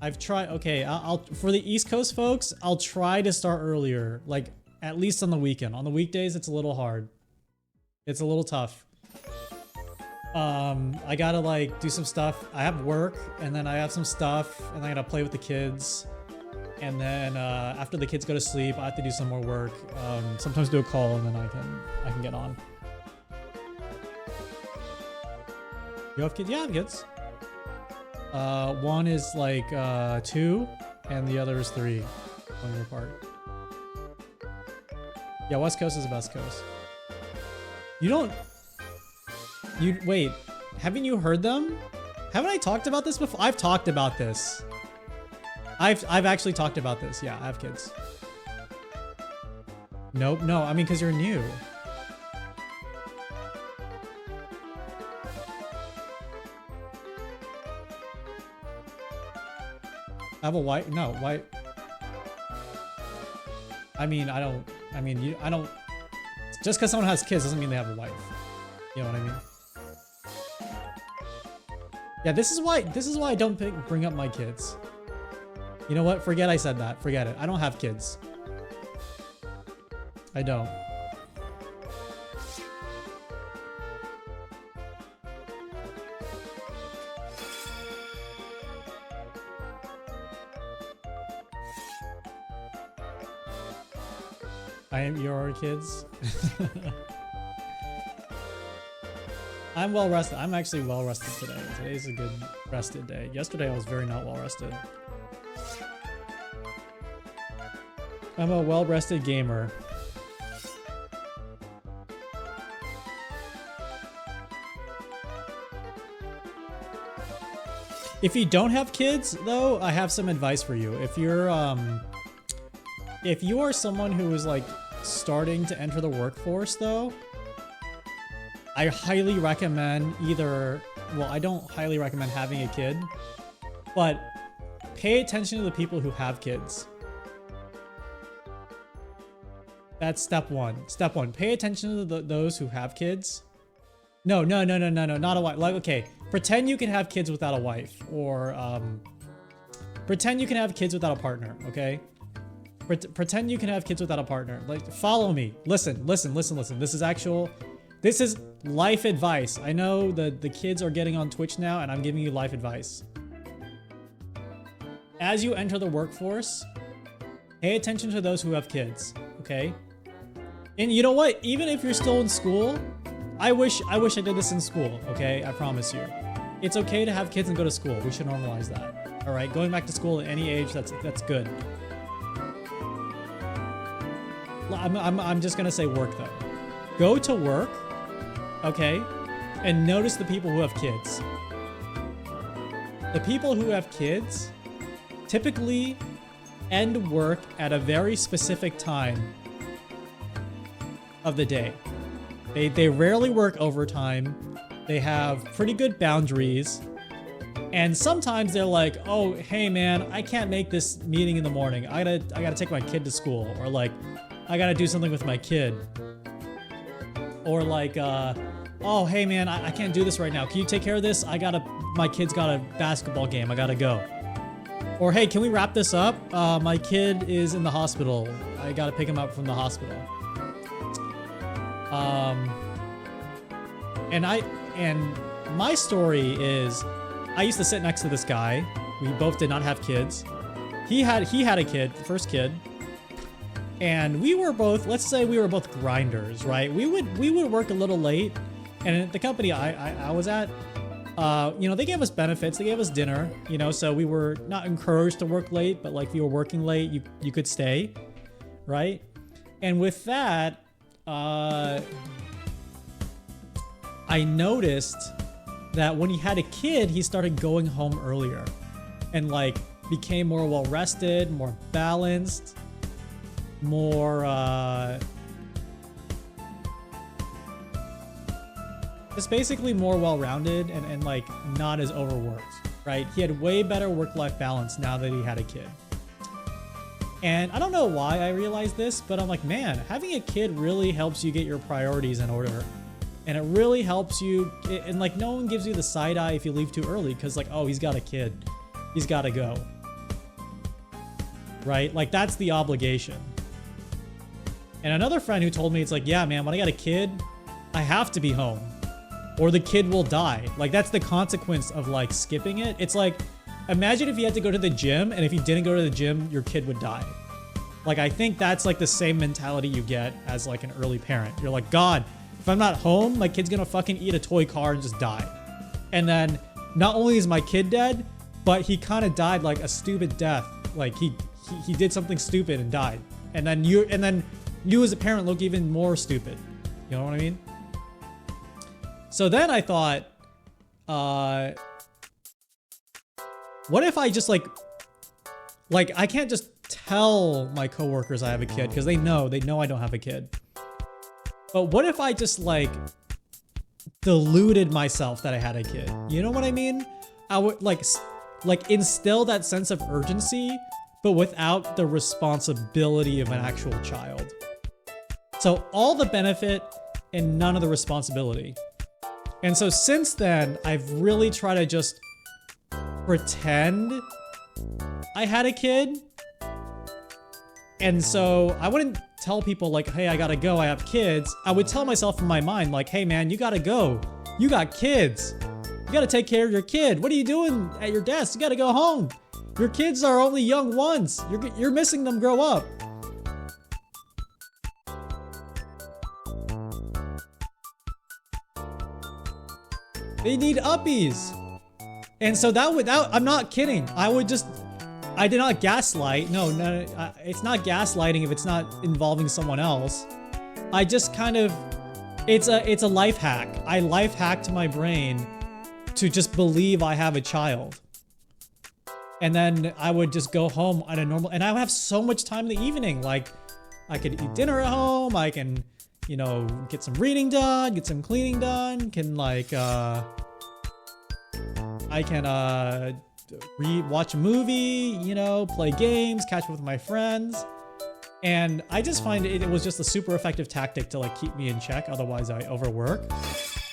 I've tried. Okay, I'll for the East Coast folks, I'll try to start earlier, like at least on the weekend. On the weekdays, it's a little hard. It's a little tough. I gotta like do some stuff. I have work, and then I have some stuff, and I gotta play with the kids. And then after the kids go to sleep, I have to do some more work. Sometimes do a call, and then I can get on. You have kids? Yeah, I have kids. One is like 2, and the other is 3. 1 year apart. Yeah, West Coast is the best coast. Wait, haven't you heard them? Haven't I talked about this before? I've talked about this. I've actually talked about this. Yeah, I have kids. Nope, no, I mean, because you're new. I have a wife? No, wife. I mean, I don't. Just because someone has kids doesn't mean they have a wife. You know what I mean? Yeah, this is why I don't bring up my kids. You know what? Forget I said that. Forget it. I don't have kids. I don't. I am your kids. I'm well rested. I'm actually well rested today. Today's a good rested day. Yesterday I was very not well rested. I'm a well rested gamer. If you don't have kids though, I have some advice for you. If you are someone who is like starting to enter the workforce though, I highly recommend I don't highly recommend having a kid, but pay attention to the people who have kids. That's step one. Step one, pay attention to those who have kids. No, not a wife. Like, okay, pretend you can have kids without a wife, or pretend you can have kids without a partner, okay? Pretend you can have kids without a partner. Like, follow me. Listen. This is life advice. I know that the kids are getting on Twitch now, and I'm giving you life advice. As you enter the workforce, pay attention to those who have kids, okay? And you know what? Even if you're still in school, I wish I did this in school, okay? I promise you. It's okay to have kids and go to school. We should normalize that. All right, going back to school at any age, that's good. I'm just gonna say work though. Go to work, okay, and notice the people who have kids. The people who have kids typically end work at a very specific time of the day. They rarely work overtime. They have pretty good boundaries. And sometimes they're like, oh, hey man, I can't make this meeting in the morning. I gotta take my kid to school. Or like, I gotta do something with my kid. Or like, oh, hey man, I can't do this right now. Can you take care of this? My kid's got a basketball game. I gotta go. Or hey, can we wrap this up? My kid is in the hospital. I gotta pick him up from the hospital. And my story is, I used to sit next to this guy. We both did not have kids. He had a kid, the first kid. And we were both, let's say we were both grinders, right? We would work a little late. And at the company I was at, you know, they gave us benefits, they gave us dinner, you know, so we were not encouraged to work late, but like if you were working late, you could stay, right? And with that, I noticed that when he had a kid, he started going home earlier and like became more well-rested, more balanced, more, just basically more well-rounded and like not as overworked, right? He had way better work-life balance now that he had a kid. And I don't know why I realized this, but I'm like, man, having a kid really helps you get your priorities in order. And it really helps you, and like no one gives you the side eye if you leave too early, because like, oh, he's got a kid, he's got to go. right? Like that's the obligation. And another friend who told me, it's like, yeah, man, when I got a kid, I have to be home or the kid will die. Like that's the consequence of like skipping it. It's like, imagine if you had to go to the gym and if you didn't go to the gym, your kid would die. Like, I think that's like the same mentality you get as like an early parent. You're like, God, if I'm not home, my kid's gonna fucking eat a toy car and just die. And then not only is my kid dead, but he kind of died like a stupid death. Like he did something stupid and died. And then you as a parent look even more stupid. You know what I mean? So then I thought, what if I just like I can't just tell my coworkers I have a kid because they know I don't have a kid. But what if I just like deluded myself that I had a kid? You know what I mean? I would like instill that sense of urgency, but without the responsibility of an actual child. So all the benefit and none of the responsibility. And so since then, I've really tried to just pretend I had a kid. And so I wouldn't tell people like, hey, I gotta go, I have kids. I would tell myself in my mind like, hey man, you gotta go. You got kids. You gotta take care of your kid. What are you doing at your desk? You gotta go home. Your kids are only young once. You're missing them grow up. They need uppies. And so I'm not kidding. I did not gaslight. No, it's not gaslighting if it's not involving someone else. I just kind of, it's a life hack. I life hacked my brain to just believe I have a child. And then I would just go home at a normal, and I would have so much time in the evening. Like I could eat dinner at home. I can, you know, get some reading done, get some cleaning done, can like, I can, watch a movie, you know, play games, catch up with my friends. And I just find it was just a super effective tactic to like keep me in check. Otherwise I overwork.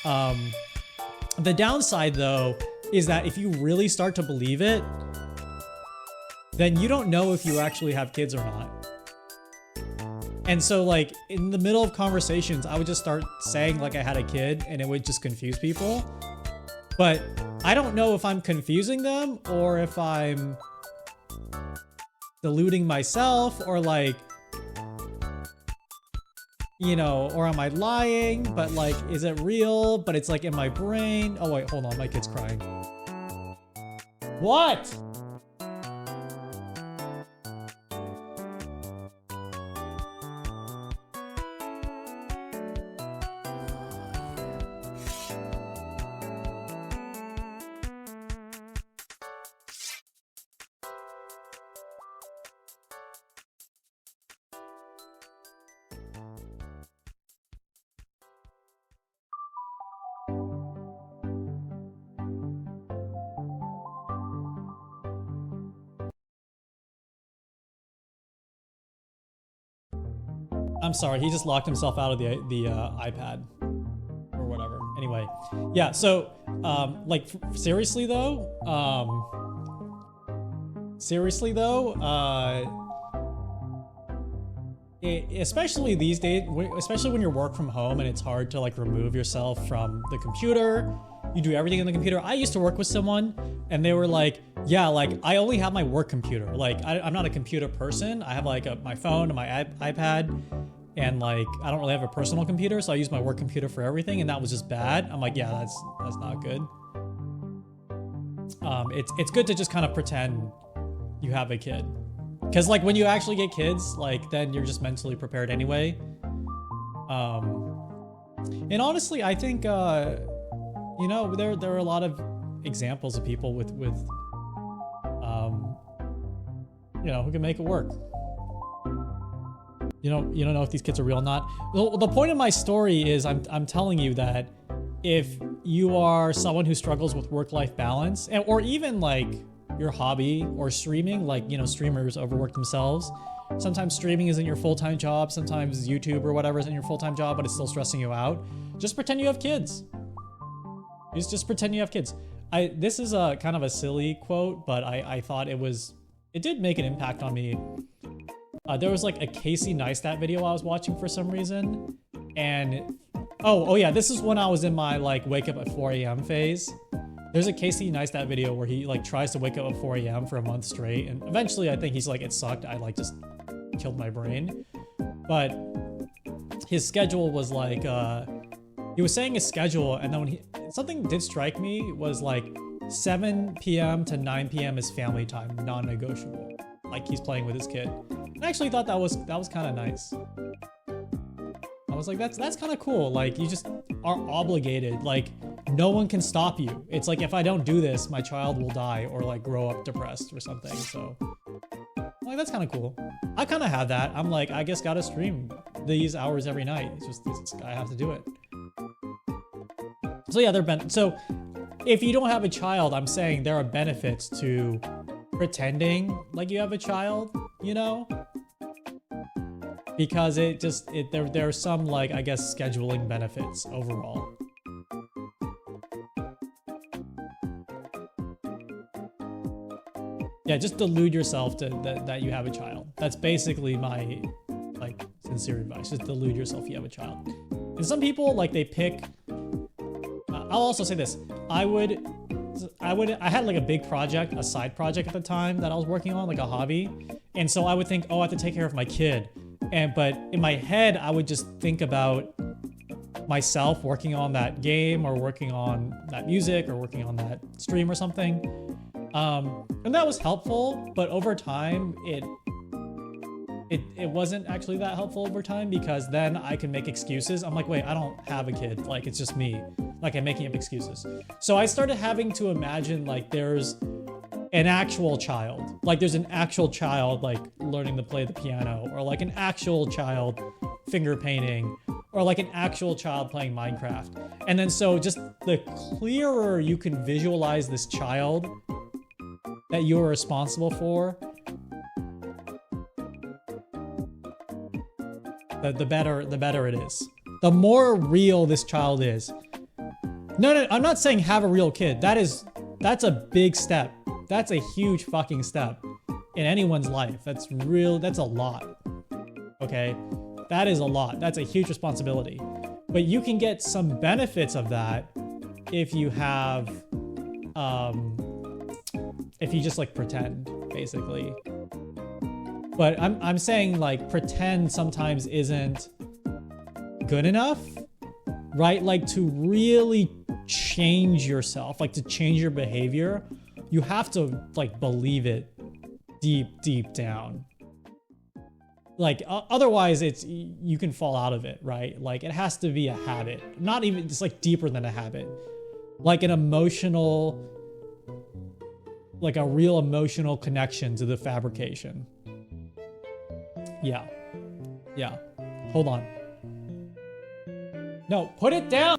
The downside though, is that if you really start to believe it, then you don't know if you actually have kids or not. And so like in the middle of conversations, I would just start saying like I had a kid and it would just confuse people. But I don't know if I'm confusing them or if I'm deluding myself or like, you know, or am I lying? But like, is it real? But it's like in my brain. Oh wait, hold on, my kid's crying. What? I'm sorry, he just locked himself out of the iPad or whatever. Anyway, yeah, so like seriously though, especially these days, especially when you work from home and it's hard to like remove yourself from the computer, you do everything in the computer. I used to work with someone and they were like, yeah, like I only have my work computer. Like I'm not a computer person. I have like my phone and my iPad. And like, I don't really have a personal computer, so I use my work computer for everything, and that was just bad. I'm like, yeah, that's not good. It's good to just kind of pretend you have a kid. Because like when you actually get kids, like then you're just mentally prepared anyway. And honestly, I think, you know, there are a lot of examples of people with you know, who can make it work. You don't know if these kids are real or not. The point of my story is I'm telling you that if you are someone who struggles with work-life balance, or even like your hobby or streaming, like, you know, streamers overwork themselves. Sometimes streaming isn't your full-time job. Sometimes YouTube or whatever isn't your full-time job, but it's still stressing you out. Just pretend you have kids. Just pretend you have kids. This is a kind of a silly quote, but I thought it was it did make an impact on me. There was like a Casey Neistat video I was watching for some reason, and oh yeah, this is when I was in my like wake up at 4 a.m. phase. There's a Casey Neistat video where he like tries to wake up at 4 a.m. for a month straight, and eventually I think he's like, it sucked. I like just killed my brain. But his schedule was like, he was saying his schedule, and then when something did strike me was like 7 p.m. to 9 p.m. is family time, non-negotiable. Like he's playing with his kid. And I actually thought that was kind of nice. I was like, that's kind of cool. Like you just are obligated. Like no one can stop you. It's like, if I don't do this, my child will die or like grow up depressed or something. So like, that's kind of cool. I kind of have that. I'm like, I guess gotta stream these hours every night. It's just, I have to do it. So yeah, so if you don't have a child, I'm saying there are benefits to pretending like you have a child, you know? Because there are some like, I guess, scheduling benefits overall. Yeah, just delude yourself that you have a child. That's basically my like sincere advice. Just delude yourself you have a child. And some people like they pick. I'll also say this. I had like a big project, a side project at the time that I was working on, like a hobby. And so I would think, oh, I have to take care of my kid. But in my head, I would just think about myself working on that game or working on that music or working on that stream or something. And that was helpful, but over time, it wasn't actually that helpful over time, because then I can make excuses. I'm like, wait, I don't have a kid. Like, it's just me. Like, I'm making up excuses. So I started having to imagine like there's an actual child. Like there's an actual child like learning to play the piano, or like an actual child finger painting, or like an actual child playing Minecraft. And then so just the clearer you can visualize this child that you're responsible for, the better it is. The more real this child is. No, I'm not saying have a real kid. That's a big step. That's a huge fucking step in anyone's life. That's a lot. Okay? That is a lot. That's a huge responsibility. But you can get some benefits of that if you have, if you just like pretend, basically. But I'm saying like pretend sometimes isn't good enough, right? Like to really change yourself, like to change your behavior, you have to like believe it deep down. Like otherwise you can fall out of it, right? Like it has to be a habit, not even just like deeper than a habit, like an emotional, like a real emotional connection to the fabrication. Yeah. Hold on. No, put it down.